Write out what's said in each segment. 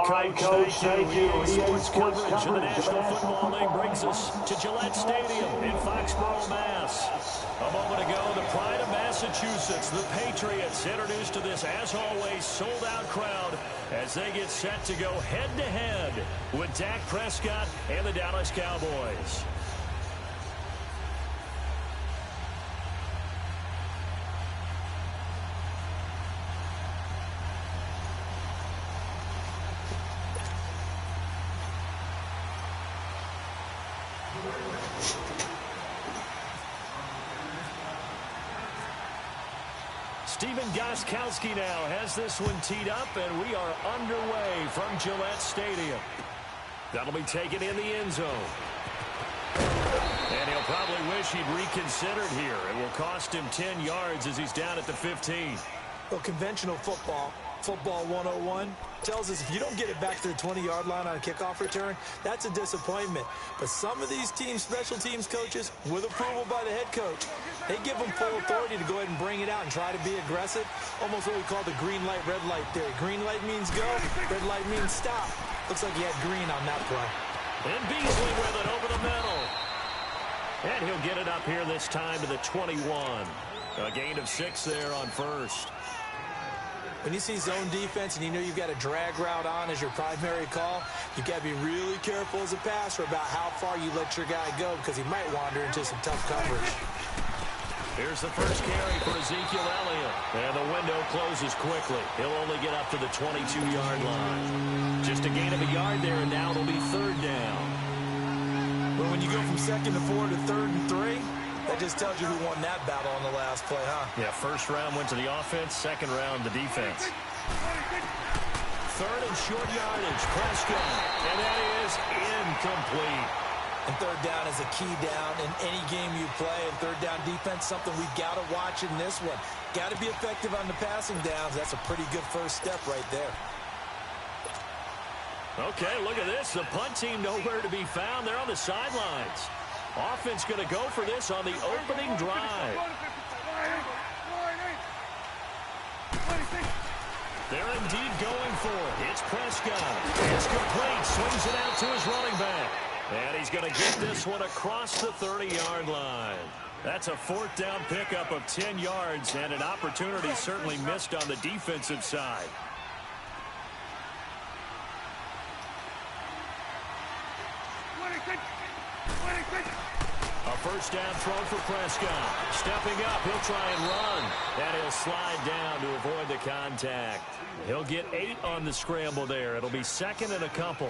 All right, Coach, thank you. Sports coverage of the National Football League brings us to Gillette Stadium in Foxborough, Mass. A moment ago, the pride of Massachusetts, the Patriots, introduced to this, as always, sold-out crowd as they get set to go head-to-head with Dak Prescott and the Dallas Cowboys. Stephen Gostkowski now has this one teed up, and we are underway from Gillette Stadium. That'll be taken in the end zone. And he'll probably wish he'd reconsidered here. It will cost him 10 yards as he's down at the 15. Well, conventional football 101, tells us if you don't get it back to the 20-yard line on a kickoff return, that's a disappointment. But some of these teams, special teams coaches, with approval by the head coach, they give them full authority to go ahead and bring it out and try to be aggressive. Almost what we call the green light, red light theory. Green light means go, red light means stop. Looks like he had green on that play. And Beasley with it over the middle. And he'll get it up here this time to the 21. A gain of 6 there on first. When you see zone defense and you know you've got a drag route on as your primary call, you've got to be really careful as a passer about how far you let your guy go because he might wander into some tough coverage. Here's the first carry for Ezekiel Elliott. And the window closes quickly. He'll only get up to the 22-yard line. Just a gain of a yard there, and now it'll be third down. But when you go from 2nd to 4 to 3rd and 3, that just tells you who won that battle on the last play, huh? Yeah, first round went to the offense, second round the defense. Third and short yardage, Prescott, and that is incomplete. And third down is a key down in any game you play, and third down defense, something we've got to watch in this one. Got to be effective on the passing downs. That's a pretty good first step right there. Okay, look at this. The punt team nowhere to be found. They're on the sidelines. Offense going to go for this on the opening drive. They're indeed going for it. It's Prescott. It's complete. Swings it out to his running back. And he's going to get this one across the 30-yard line. That's a fourth down pickup of 10 yards and an opportunity certainly missed on the defensive side. A first down throw for Prescott. Stepping up, he'll try and run. And he'll slide down to avoid the contact. He'll get 8 on the scramble there. It'll be second and a couple.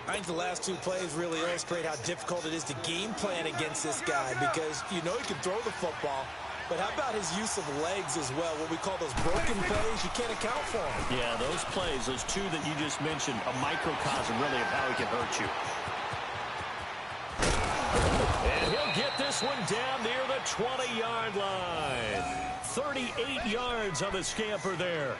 I think the last two plays really illustrate how difficult it is to game plan against this guy because you know he can throw the football, but how about his use of legs as well? What we call those broken plays, you can't account for them. Yeah, those plays, those two that you just mentioned, a microcosm really of how he can hurt you. And he'll get this one down near the 20-yard line. 38 yards on the scamper there.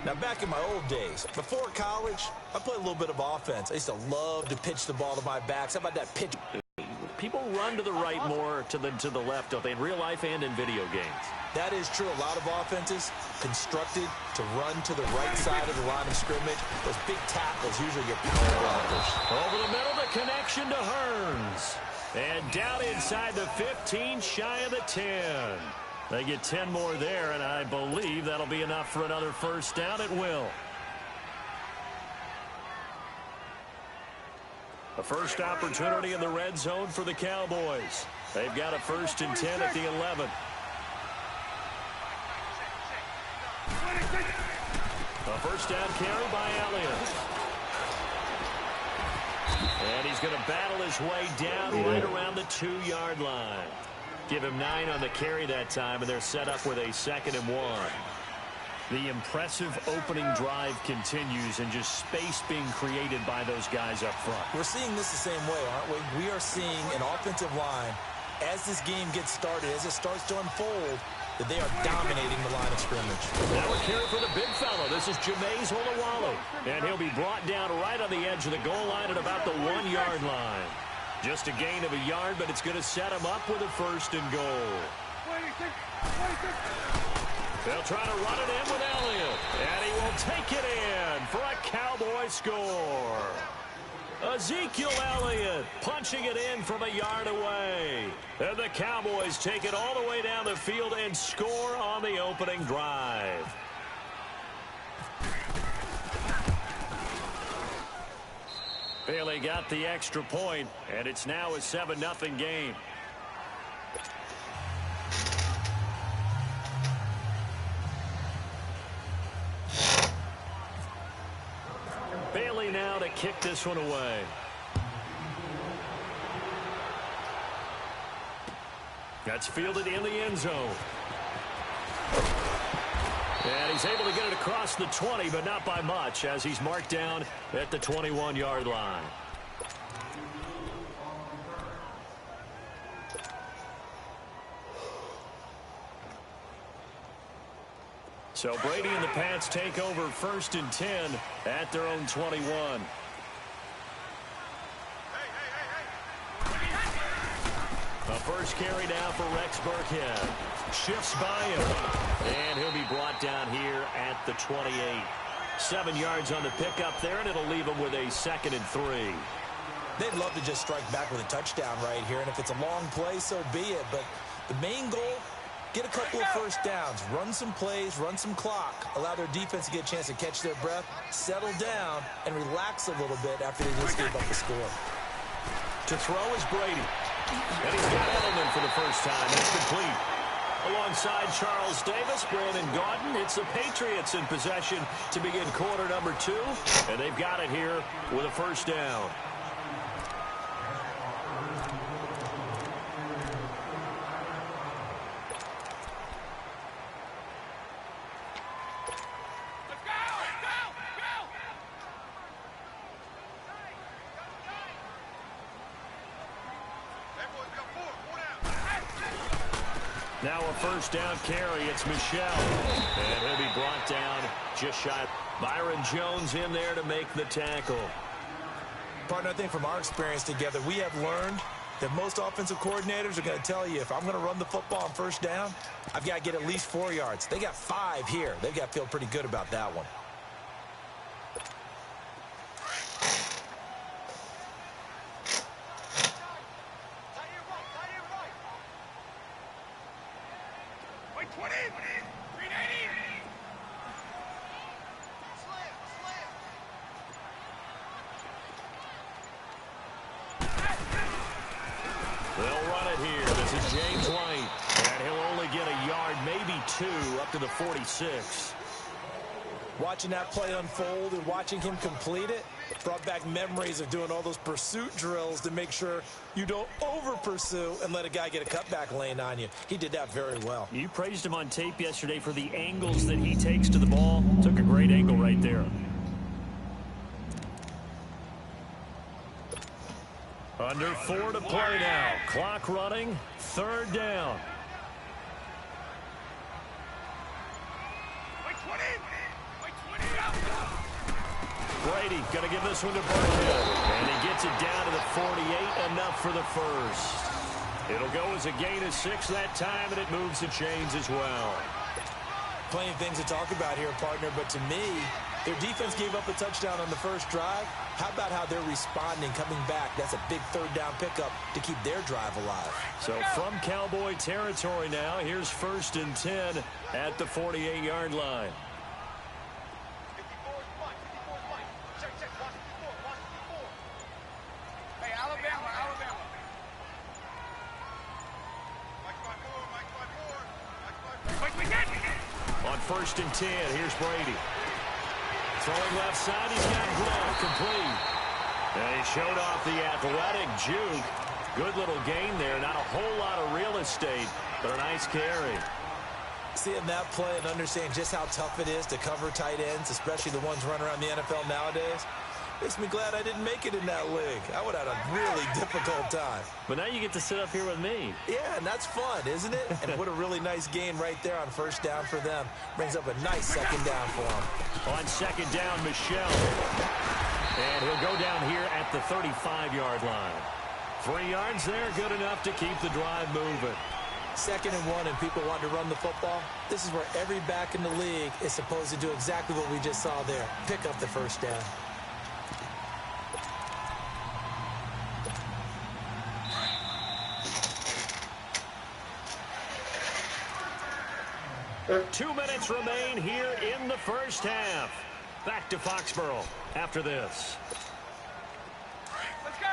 Now, back in my old days, before college, I played a little bit of offense. I used to love to pitch the ball to my backs. How about that pitch? People run to the right more than to the left, don't they, in real life and in video games? That is true. A lot of offenses constructed to run to the right side of the line of scrimmage. Those big tackles, usually your power blockers. Over the middle, the connection to Hearns. And down inside the 15, shy of the 10. They get 10 more there, and I believe that'll be enough for another first down. It will. A first opportunity in the red zone for the Cowboys. They've got a 1st and 10 at the 11. A first down carry by Elliott. And he's going to battle his way down right around the 2-yard line. Give him 9 on the carry that time, and they're set up with a 2nd and 1. The impressive opening drive continues, and just space being created by those guys up front. We're seeing this the same way, aren't we? We are seeing an offensive line, as this game gets started, as it starts to unfold, that they are dominating the line of scrimmage. Now a carry for the big fellow. This is Jameis Olawale, and he'll be brought down right on the edge of the goal line at about the 1-yard line. Just a gain of a yard, but it's going to set him up with a 1st and goal. They'll try to run it in with Elliott, and he will take it in for a Cowboys to score. Ezekiel Elliott punching it in from a yard away. And the Cowboys take it all the way down the field and score on the opening drive. Bailey got the extra point, and it's now a 7-0 game. Bailey now to kick this one away. That's fielded in the end zone. And he's able to get it across the 20, but not by much, as he's marked down at the 21-yard line. So Brady and the Pats take over 1st and 10 at their own 21. A first carry now for Rex Burkhead. Shifts by him. And he'll be brought down here at the 28. 7 yards on the pickup there, and it'll leave him with a 2nd and 3. They'd love to just strike back with a touchdown right here, and if it's a long play, so be it. But the main goal, get a couple of first downs, run some plays, run some clock, allow their defense to get a chance to catch their breath, settle down, and relax a little bit after they just gave up the score. To throw is Brady. And he's got Edelman for the first time. It's complete. Alongside Charles Davis, Brandon Gaudin. It's the Patriots in possession to begin quarter number 2. And they've got it here with a first down. Now a first down carry. It's Michel. And he'll be brought down just shy. Byron Jones in there to make the tackle. Partner, I think from our experience together, we have learned that most offensive coordinators are going to tell you, if I'm going to run the football on first down, I've got to get at least 4 yards. They got 5 here. They've got to feel pretty good about that one. Up to the 46. Watching that play unfold and watching him complete it brought back memories of doing all those pursuit drills to make sure you don't over-pursue and let a guy get a cutback lane on you. He did that very well. You praised him on tape yesterday for the angles that he takes to the ball. Took a great angle right there. Under 4 to play now. Clock running. 3rd down. Brady going to give this one to Burkhead. And he gets it down to the 48. Enough for the first. It'll go as a gain of 6 that time, and it moves the chains as well. Plenty of things to talk about here, partner, but to me, their defense gave up a touchdown on the first drive. How about how they're responding, coming back? That's a big 3rd down pickup to keep their drive alive. So from Cowboy territory now, here's 1st and 10 at the 48-yard line. On 1st and 10, here's Brady. Throwing left side, he's got Glenn complete. And he showed off the athletic juke. Good little gain there. Not a whole lot of real estate, but a nice carry. Seeing that play and understanding just how tough it is to cover tight ends, especially the ones running around the NFL nowadays, makes me glad I didn't make it in that league. I would have had a really difficult time. But now you get to sit up here with me. Yeah, and that's fun, isn't it? And what a really nice gain right there on 1st down for them. Brings up a nice 2nd down for them. On 2nd down, Michel. And he'll go down here at the 35-yard line. 3 yards there, good enough to keep the drive moving. 2nd and 1, and people want to run the football. This is where every back in the league is supposed to do exactly what we just saw there. Pick up the 1st down. 2 minutes remain here in the first half. Back to Foxborough after this. Let's go.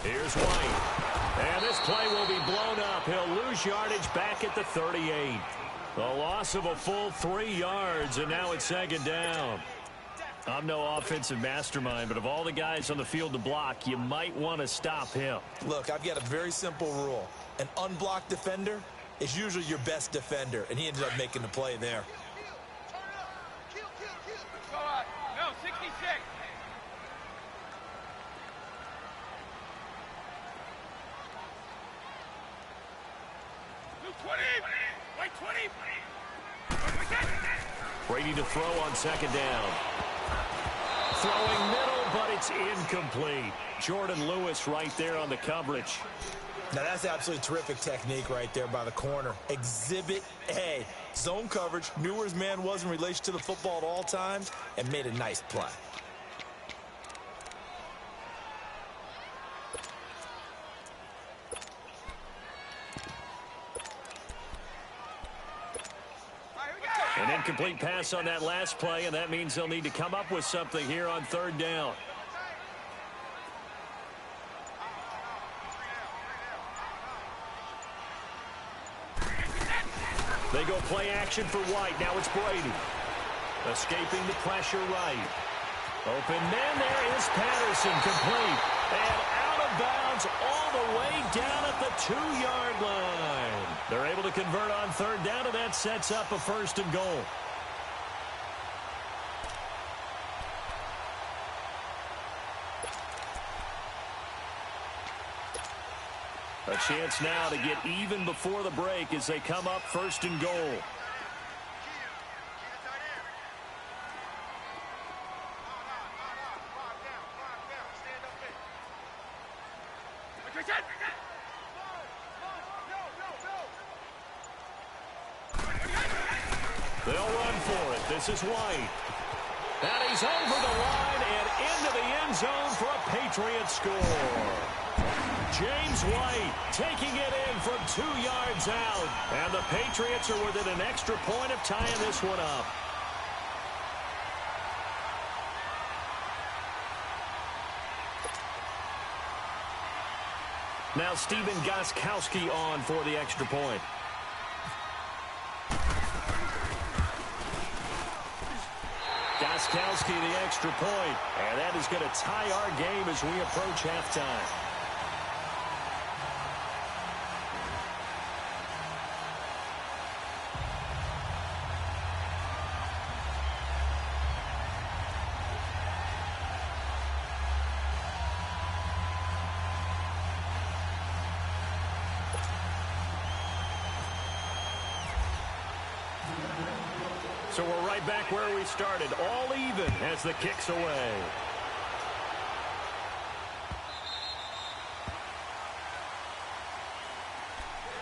Here's White. And this play will be blown up. He'll lose yardage back at the 38. The loss of a full 3 yards, and now it's second down. I'm no offensive mastermind, but of all the guys on the field to block, you might want to stop him. Look, I've got a very simple rule. An unblocked defender is usually your best defender, and he ended up making the play there. Go on. No, 66. Luke 20. Wait, 20. Brady to throw on second down. Throwing middle, but it's incomplete. Jordan Lewis right there on the coverage. Now, that's absolutely terrific technique right there by the corner. Exhibit A. Zone coverage, knew where his man was in relation to the football at all times, and made a nice play. An incomplete pass on that last play, and that means they'll need to come up with something here on third down. They go play action for White. Now it's Brady. Escaping the pressure right. Open man, there is Patterson, complete. And out of bounds all the way down at the 2-yard line. They're able to convert on third down, and that sets up a first and goal. A chance now to get even before the break as they come up first and goal. They'll run for it. This is White. And he's over the line and into the end zone for a Patriots score. James White taking it in from 2 yards out. And the Patriots are within an extra point of tying this one up. Now Steven Gostkowski on for the extra point. Gostkowski the extra point. And that is going to tie our game as we approach halftime. So we're right back where we started, all even as the kick's away.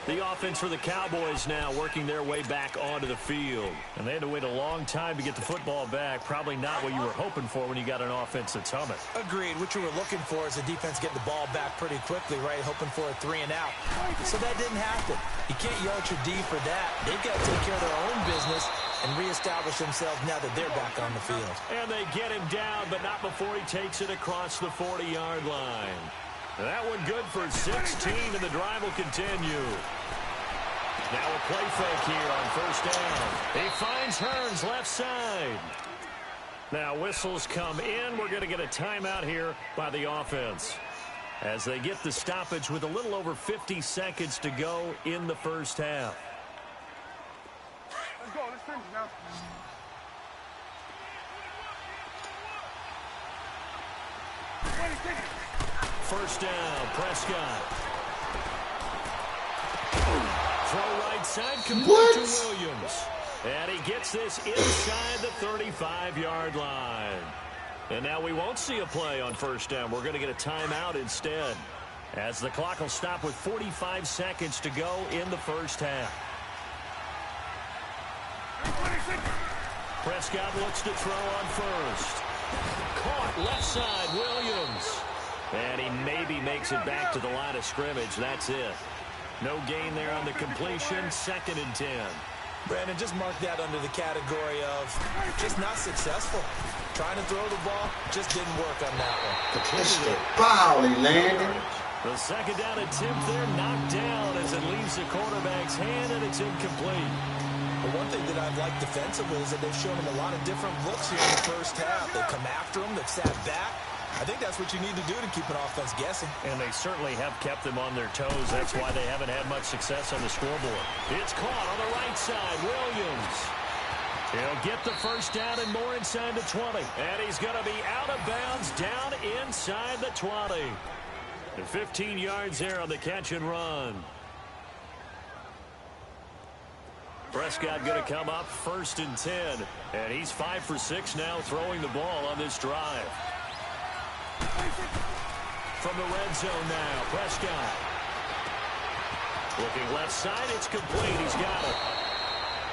The offense for the Cowboys now working their way back onto the field. And they had to wait a long time to get the football back. Probably not what you were hoping for when you got an offense that's humming. Agreed. What you were looking for is the defense getting the ball back pretty quickly, right? Hoping for a 3 and out. So that didn't happen. You can't yell at your D for that. They've got to take care of their own business and reestablish themselves now that they're back on the field. And they get him down, but not before he takes it across the 40-yard line. That one good for 16, and the drive will continue. Now a play fake here on first down. He finds Hearns left side. Now whistles come in. We're going to get a timeout here by the offense as they get the stoppage with a little over 50 seconds to go in the first half. Let's go. Let's finish now. First down, Prescott. Throw right side, complete to Williams. And he gets this inside the 35-yard line. And now we won't see a play on first down. We're going to get a timeout instead, as the clock will stop with 45 seconds to go in the first half. Prescott looks to throw on first. Caught left side, Williams. And he maybe makes it back to the line of scrimmage. That's it. No gain there on the completion. 2nd and 10. Brandon, just mark that under the category of just not successful. Trying to throw the ball, just didn't work on that one. That's the foul he landed. The 2nd down attempt there knocked down as it leaves the quarterback's hand, and it's incomplete. The one thing that I've liked defensively is that they've shown him a lot of different looks here in the first half. They come after him, they've sat back. I think that's what you need to do to keep an offense guessing. And they certainly have kept them on their toes. That's why they haven't had much success on the scoreboard. It's caught on the right side. Williams. He'll get the first down and more inside the 20. And he's going to be out of bounds down inside the 20. And 15 yards there on the catch and run. Prescott going to come up 1st and 10. And he's 5 for 6 now throwing the ball on this drive. From the red zone now, Prescott. Looking left side, it's complete. He's got it.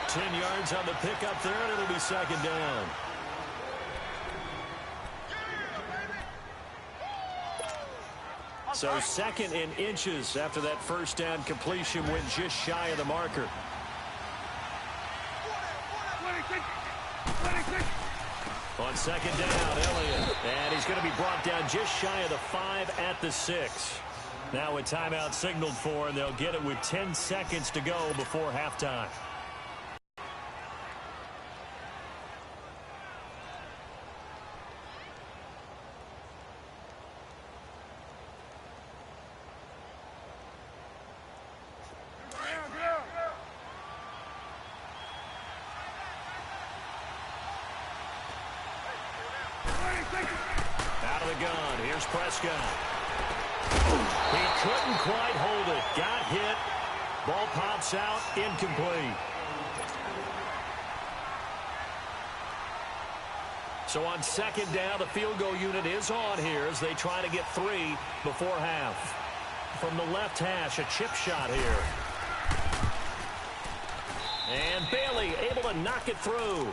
10 yards on the pickup there, and it'll be 2nd down. So 2nd and inches after that first down completion went just shy of the marker. On 2nd down, Elliott. And he's going to be brought down just shy of the 5 at the 6. Now a timeout signaled for, and they'll get it with 10 seconds to go before halftime. Out of the gun, here's Prescott. He couldn't quite hold it. Got hit. Ball pops out, incomplete. So on 2nd down, the field goal unit is on here as they try to get 3 before half. From the left hash, a chip shot here. And Bailey able to knock it through.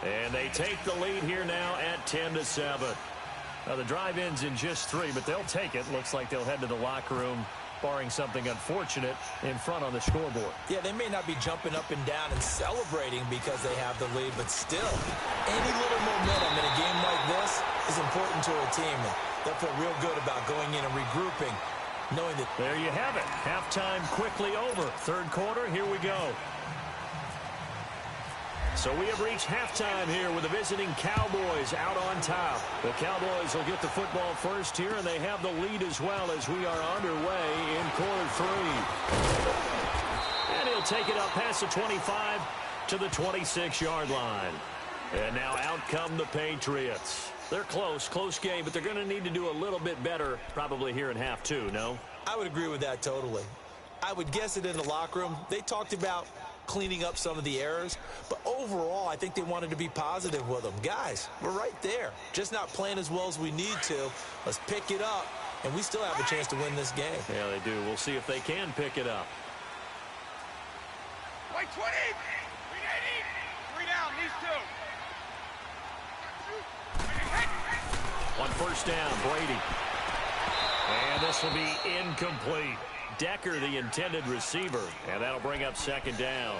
And they take the lead here now at 10-7. Now the drive ends in just 3, but they'll take it. Looks like they'll head to the locker room, barring something unfortunate, in front on the scoreboard. Yeah, they may not be jumping up and down and celebrating because they have the lead, but still, any little momentum in a game like this is important to a team. They'll feel real good about going in and regrouping, knowing that... There you have it. Halftime quickly over. 3rd quarter, here we go. So we have reached halftime here with the visiting Cowboys out on top. The Cowboys will get the football first here, and they have the lead as well as we are underway in quarter 3. And he'll take it up past the 25 to the 26-yard line. And now out come the Patriots. They're close game, but they're going to need to do a little bit better probably here in half 2, no? I would agree with that totally. I would guess it in the locker room. They talked about cleaning up some of the errors, but overall I think they wanted to be positive with them. Guys, we're right there, just not playing as well as we need to. Let's pick it up, and we still have a chance to win this game. Yeah, they do. We'll see if they can pick it up. White 20! 3 down, these 2. On 1st down, Brady. And this will be incomplete. Decker, the intended receiver, and that'll bring up 2nd down.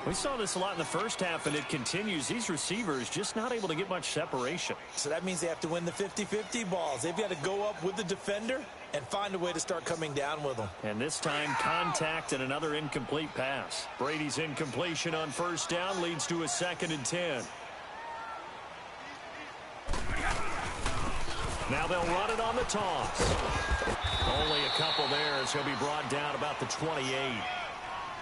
We saw this a lot in the first half, and it continues. These receivers just not able to get much separation. So that means they have to win the 50-50 balls. They've got to go up with the defender and find a way to start coming down with them. And this time, contact and another incomplete pass. Brady's incompletion on 1st down leads to a 2nd and 10. Now they'll run it on the toss. Only a couple there as he'll be brought down about the 28.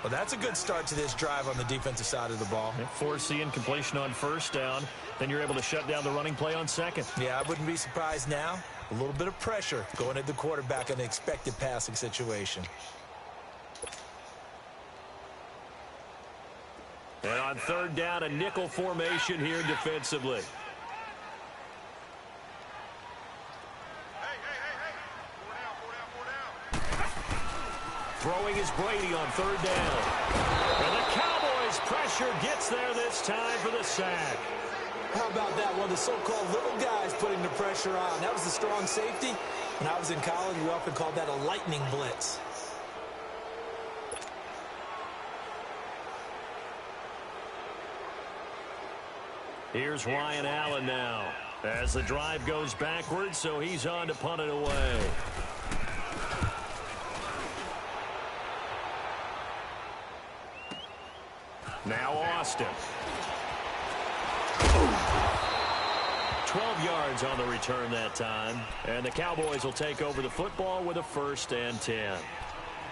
Well, that's a good start to this drive on the defensive side of the ball. Force the incompletion on 1st down. Then you're able to shut down the running play on 2nd. Yeah, I wouldn't be surprised now. A little bit of pressure going at the quarterback in an expected passing situation. And on 3rd down, a nickel formation here defensively. Throwing is Brady on 3rd down. And the Cowboys As pressure gets there this time for the sack. How about that? One of the so-called little guys putting the pressure on. That was the strong safety. When I was in college, we often called that a lightning blitz. Here's Ryan Allen now as the drive goes backwards, so he's on to punt it away. Now Austin. 12 yards on the return that time. And the Cowboys will take over the football with a 1st and 10.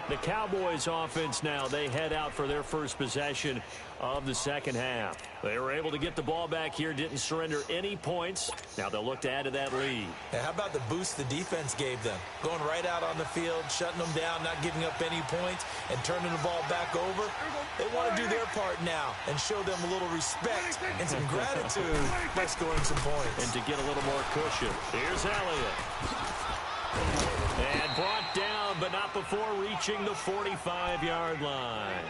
The Cowboys offense now, they head out for their first possession of the second half. They were able to get the ball back here, didn't surrender any points. Now they'll look to add to that lead. How about the boost the defense gave them? Going right out on the field, shutting them down, not giving up any points, and turning the ball back over. They want to do their part now and show them a little respect and some gratitude by scoring some points. And to get a little more cushion. Here's Elliott. And brought down, but not before reaching the 45-yard line.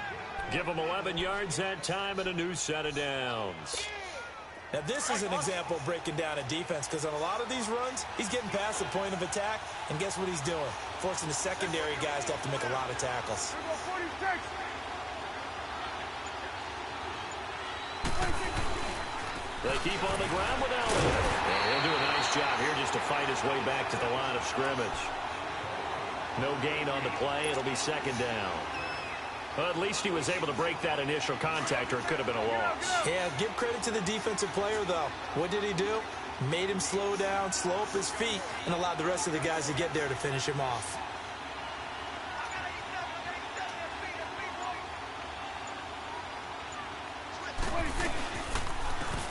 Give them 11 yards that time and a new set of downs. Now, this is an example of breaking down a defense, because on a lot of these runs, he's getting past the point of attack, and guess what he's doing? Forcing the secondary guys to have to make a lot of tackles. They keep on the ground with Elliott. And he'll do a nice job here just to fight his way back to the line of scrimmage. No gain on the play. It'll be 2nd down. Well, at least he was able to break that initial contact, or it could have been a loss. Yeah, give credit to the defensive player, though. What did he do? Made him slow down, slow up his feet, and allowed the rest of the guys to get there to finish him off.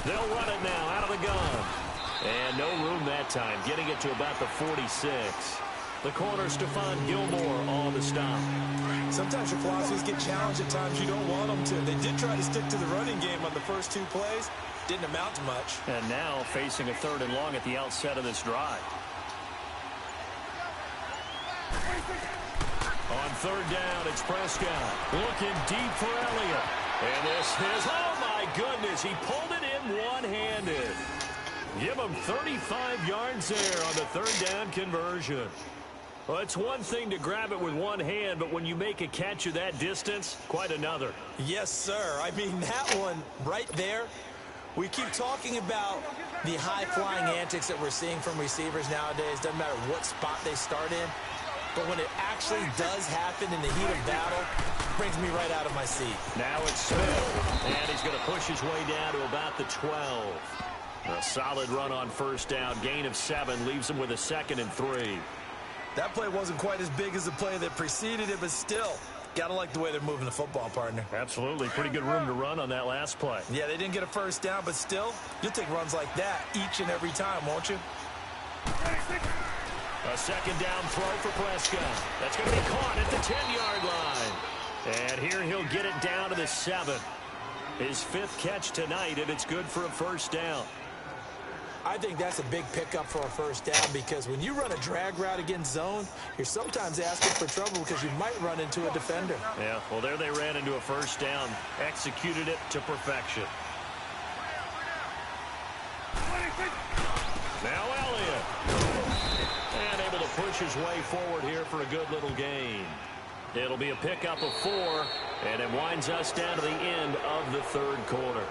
They'll run it now out of the gun. And no room that time, getting it to about the 46. The corner, Stephon Gilmore, on the stop. Sometimes your philosophies get challenged at times you don't want them to. They did try to stick to the running game on the first 2 plays. Didn't amount to much. And now facing a 3rd and long at the outset of this drive. On 3rd down, it's Prescott. Looking deep for Elliott. And this is, oh my goodness, he pulled it in one-handed. Give him 35 yards there on the 3rd down conversion. Well, it's one thing to grab it with one hand, but when you make a catch of that distance, quite another. Yes, sir. I mean, that one right there, we keep talking about the high-flying antics that we're seeing from receivers nowadays. Doesn't matter what spot they start in. But when it actually does happen in the heat of battle, it brings me right out of my seat. Now it's Smith, and he's going to push his way down to about the 12. A solid run on 1st down. Gain of 7 leaves him with a 2nd and 3. That play wasn't quite as big as the play that preceded it, but still, gotta like the way they're moving the football, partner. Absolutely. Pretty good room to run on that last play. Yeah, they didn't get a 1st down, but still, you'll take runs like that each and every time, won't you? A 2nd down throw for Prescott. That's going to be caught at the 10-yard line. And here he'll get it down to the 7. His 5th catch tonight, and it's good for a 1st down. I think that's a big pickup for a 1st down, because when you run a drag route against zone, you're sometimes asking for trouble because you might run into a defender. Yeah, well, there they ran into a 1st down. Executed it to perfection. Now Elliott. And able to push his way forward here for a good little gain. It'll be a pickup of 4, and it winds us down to the end of the 3rd quarter.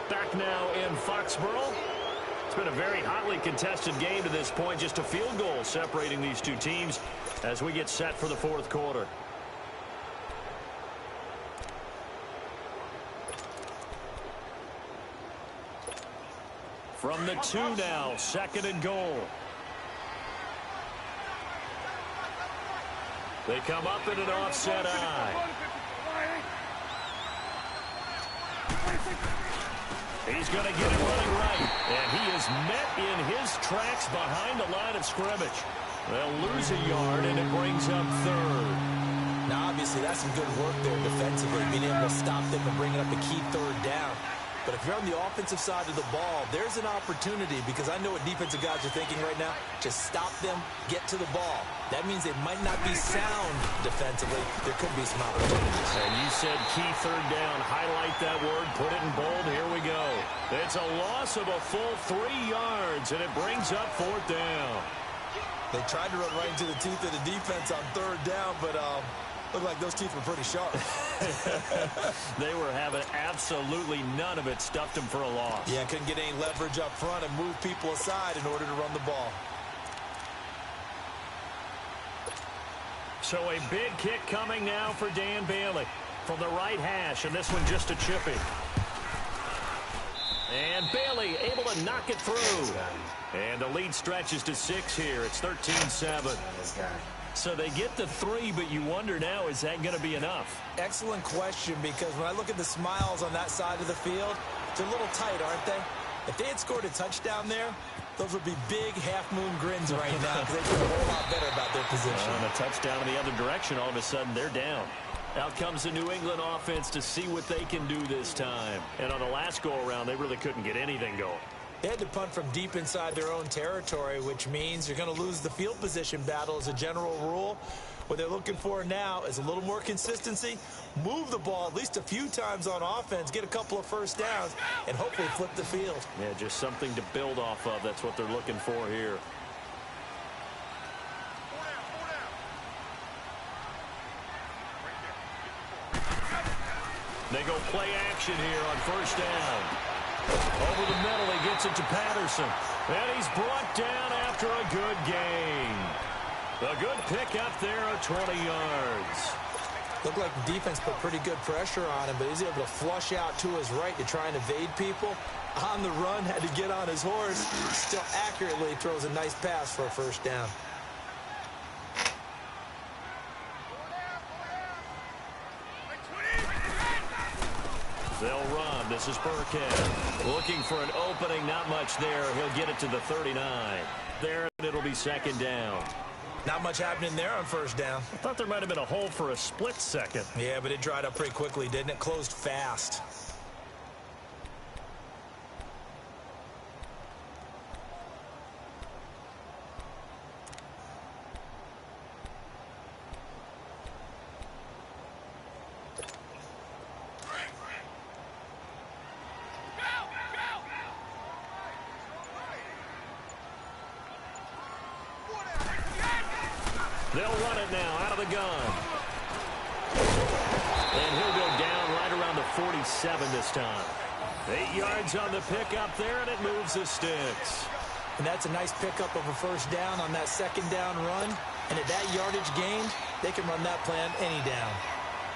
Back now in Foxborough. It's been a very hotly contested game to this point. Just a field goal separating these two teams as we get set for the 4th quarter. From the 2 now, 2nd and goal. They come up in an offset eye. He's going to get it running right. And he is met in his tracks behind the line of scrimmage. They'll lose a yard, and it brings up 3rd. Now, obviously, that's some good work there defensively, being able to stop them and bring it up a key 3rd down. But if you're on the offensive side of the ball, there's an opportunity, because I know what defensive guys are thinking right now. Just stop them, get to the ball. That means they might not be sound defensively. There could be some opportunities. And you said key third down. Highlight that word. Put it in bold. Here we go. It's a loss of a full 3 yards, and it brings up 4th down. They tried to run right into the teeth of the defense on 3rd down, but looked like those teeth were pretty sharp. They were having absolutely none of it. Stuffed them for a loss. Yeah, couldn't get any leverage up front and move people aside in order to run the ball. So a big kick coming now for Dan Bailey from the right hash, and this one just a chippy. And Bailey able to knock it through. And the lead stretches to 6 here. It's 13-7. So they get the 3, but you wonder now, is that going to be enough? Excellent question, because when I look at the smiles on that side of the field, they're a little tight, aren't they? If they had scored a touchdown there, those would be big half-moon grins right now, because they feel a whole lot better about their position. And a touchdown in the other direction, all of a sudden they're down. Out comes the New England offense to see what they can do this time. And on the last go-around, they really couldn't get anything going. They had to punt from deep inside their own territory, which means you're going to lose the field position battle as a general rule. What they're looking for now is a little more consistency, move the ball at least a few times on offense, get a couple of first downs, and hopefully flip the field. Yeah, just something to build off of. That's what they're looking for here. They go play action here on 1st down. Over the middle, he gets it to Patterson. And he's brought down after a good gain. A good pick up there of 20 yards. Looked like the defense put pretty good pressure on him, but he's able to flush out to his right to try and evade people. On the run, had to get on his horse. Still accurately throws a nice pass for a 1st down. They'll run. This is Burkhead. Looking for an opening. Not much there. He'll get it to the 39. There, it'll be 2nd down. Not much happening there on 1st down. I thought there might have been a hole for a split second. Yeah, but it dried up pretty quickly, didn't it? Closed fast. They'll run it now out of the gun. And he'll go down right around the 47 this time. 8 yards on the pickup there, and it moves the sticks. And that's a nice pickup of a 1st down on that 2nd down run. And at that yardage gained, they can run that plan any down.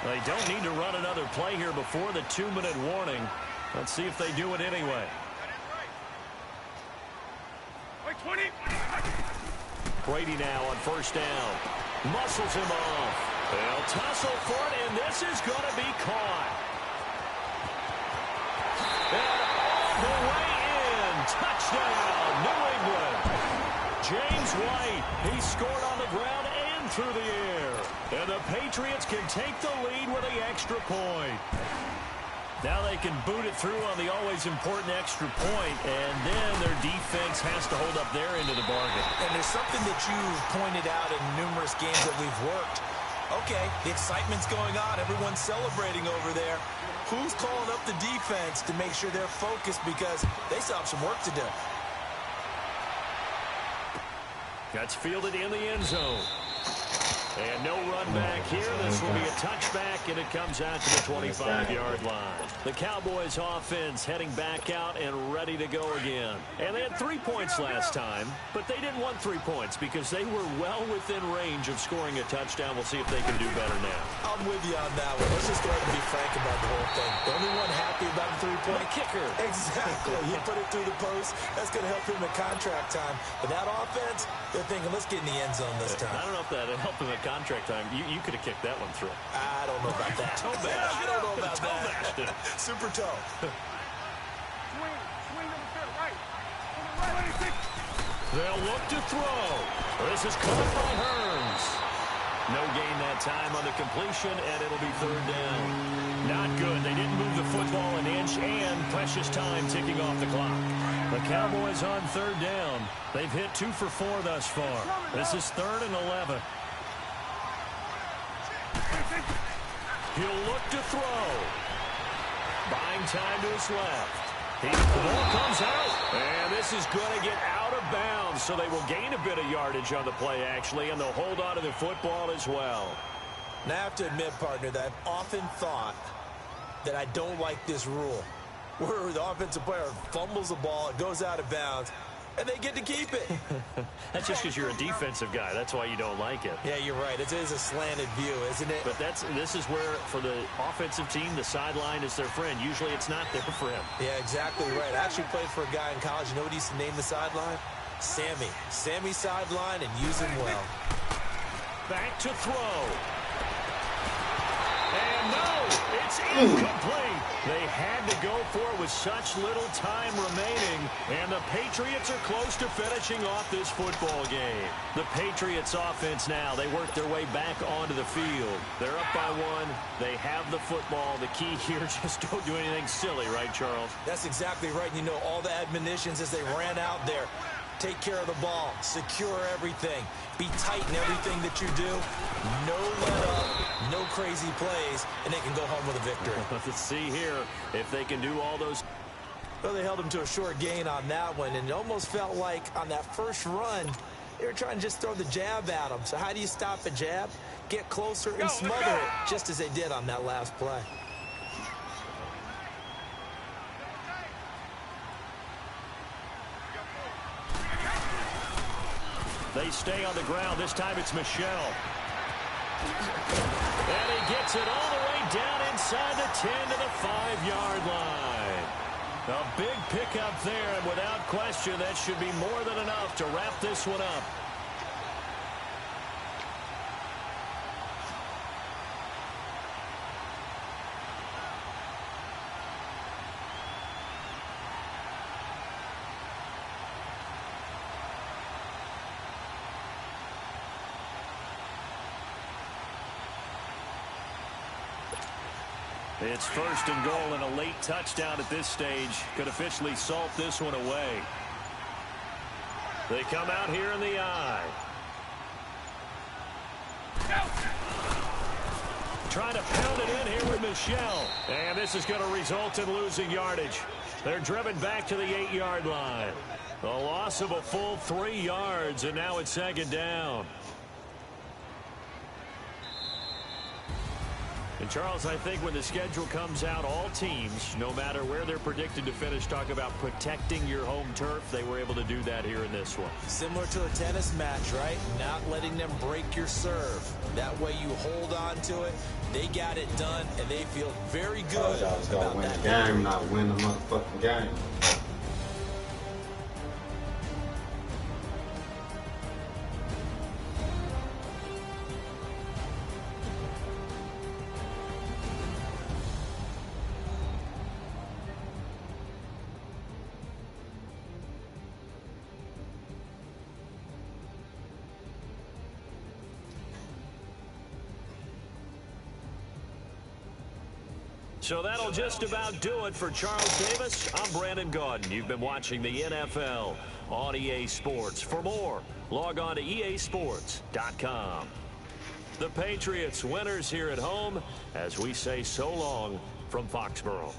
They don't need to run another play here before the 2-minute warning. Let's see if they do it anyway. Wait, 20. Brady now on 1st down. Muscles him off. They'll tussle for it, and this is going to be caught. And all the way in. Touchdown, New England. James White, he scored on the ground and through the air. And the Patriots can take the lead with the extra point. Now they can boot it through on the always important extra point, and then their defense has to hold up their end of the bargain. And there's something that you've pointed out in numerous games that we've worked. Okay, the excitement's going on. Everyone's celebrating over there. Who's calling up the defense to make sure they're focused, because they still have some work to do. That's fielded in the end zone. And no run back here. This will be a touchback, and it comes out to the 25-yard line. The Cowboys offense heading back out and ready to go again. And they had 3 points last time, but they didn't want 3 points because they were well within range of scoring a touchdown. We'll see if they can do better now. I'm with you on that one. Let's just go ahead and be frank about the whole thing. The only one happy about the 3-point kicker. Exactly. He put it through the post. That's going to help him at contract time. But that offense, they're thinking, let's get in the end zone this time. I don't know if that helped him at contract time. You could have kicked that one through. I don't know about that. Toe bash. I don't know about that. Super toe. Swing on the field, right. On the right. 26. They'll look to throw. This is caught by Hearns. No gain that time on the completion, and it'll be third down. Not good. They didn't move the football an inch, and precious time ticking off the clock. The Cowboys on third down. They've hit 2 for 4 thus far. This is 3rd and 11. He'll look to throw. Buying time to his left. The ball comes out, and this is going to get out of bounds, so they will gain a bit of yardage on the play, actually, and they'll hold on to the football as well. Now, I have to admit, partner, that I've often thought that I don't like this rule, where the offensive player fumbles the ball, it goes out of bounds, and they get to keep it. That's just because you're a defensive guy. That's why you don't like it. Yeah, you're right. It is a slanted view, isn't it? But this is where, for the offensive team, the sideline is their friend. Usually it's not there for him. Yeah, exactly right. I actually played for a guy in college. You know what he used to name the sideline? Sammy. Sammy sideline, and use him well. Back to throw. And no, it's incomplete. They had to go for it with such little time remaining, and the Patriots are close to finishing off this football game. The Patriots offense now, they work their way back onto the field. They're up by 1. They have the football. The key here, just don't do anything silly, right, Charles? That's exactly right. You know, all the admonitions as they ran out there. Take care of the ball. Secure everything. Be tight in everything that you do. No let up, no crazy plays, and they can go home with a victory. Let's see here if they can do all those. Well, they held him to a short gain on that one, and it almost felt like on that first run, they were trying to just throw the jab at him. So how do you stop a jab? Get closer and smother it, just as they did on that last play. They stay on the ground. This time it's Michel. And he gets it all the way down inside the 10 to the 5-yard line. A big pickup there, and without question, that should be more than enough to wrap this one up. It's 1st and goal, and a late touchdown at this stage could officially salt this one away. They come out here in the I. Trying to pound it in here with Michel. And this is going to result in losing yardage. They're driven back to the 8-yard line. A loss of a full 3 yards, and now it's 2nd down. And, Charles, I think when the schedule comes out, all teams, no matter where they're predicted to finish, talk about protecting your home turf. They were able to do that here in this one. Similar to a tennis match, right? Not letting them break your serve. That way you hold on to it. They got it done, and they feel very good about win that. the game, not win the motherfucking game. So that'll just about do it for Charles Davis. I'm Brandon Gaudin. You've been watching the NFL on EA Sports. For more, log on to easports.com. The Patriots winners here at home as we say so long from Foxborough.